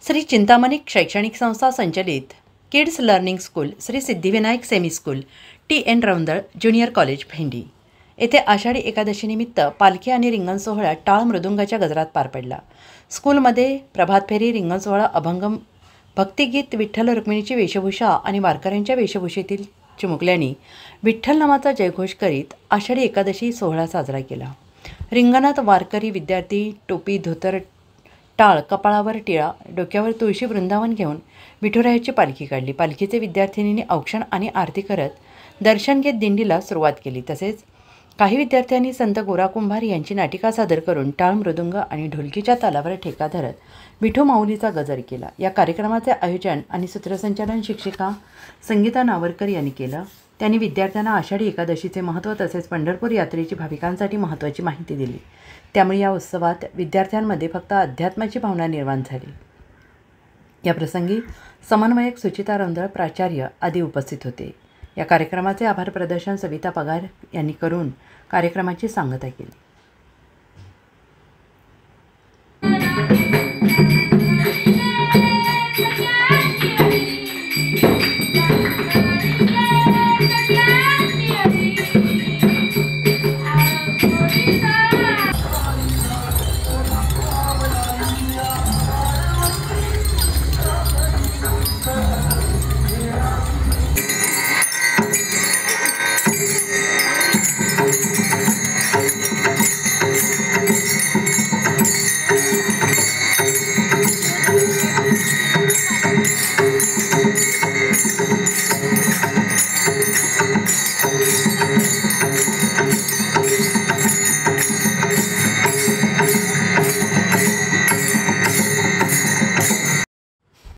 श्री चिंतामणी शैक्षणिक संस्था संचलित kids learning school Shri Siddhivinayak semi school TN Raundal junior college भेंडी येथे आषाढी एकादशीनिमित्त पालखी आणि रिंगण सोहळा टाळ मृदुंगाच्या गजरात पार पडला। स्कूलमध्ये प्रभात फेरी, रिंगण सोहळा, अभंग, भक्तिगीत, विठ्ठल रुक्मिणीची वेशभूषा आणि वारकऱ्यांच्या वेशभूषेतील चिमुकल्यांनी विठ्ठल नामाचा जयघोष करीत आषाढी एकादशी सोहळा साजरा केला। रिंगणात वारकरी विद्यार्थी टोपी, धोतर, टाळ, कपाळावर टिळा, डोक्यावर तुळशी वृंदावन घेऊन विठुरायाची पालखी काढली। पालखीचे विद्यार्थिनींनी औक्षण आणि आरती करत दर्शन घेत दिंडीला सुरुवात केली। तसेच काही विद्यार्थ्यांनी संत गोरा कुंभार यांची नाटिका सादर करून टाळ, मृदुंग आणि ढोलकीच्या तालावर ठेका धरत विठू माऊलीचा गजर केला। या कार्यक्रमाचे आयोजन आणि सूत्रसंचालन शिक्षिका संगीता नावरकर यांनी केलं। त्यांनी विद्यार्थ्यांना आषाढी एकादशीचे महत्त्व तसेच पंढरपूर यात्रेची भाविकांसाठी महत्त्वाची माहिती दिली। त्यामुळे या उत्सवात विद्यार्थ्यांमध्ये फक्त अध्यात्माची भावना निर्माण झाली। या प्रसंगी समन्वयक सुचिता रौंदळ, प्राचार्य आदी उपस्थित होते। या कार्यक्रमाचे आभार प्रदर्शन सविता पगार यांनी करून कार्यक्रमाची सांगता केली।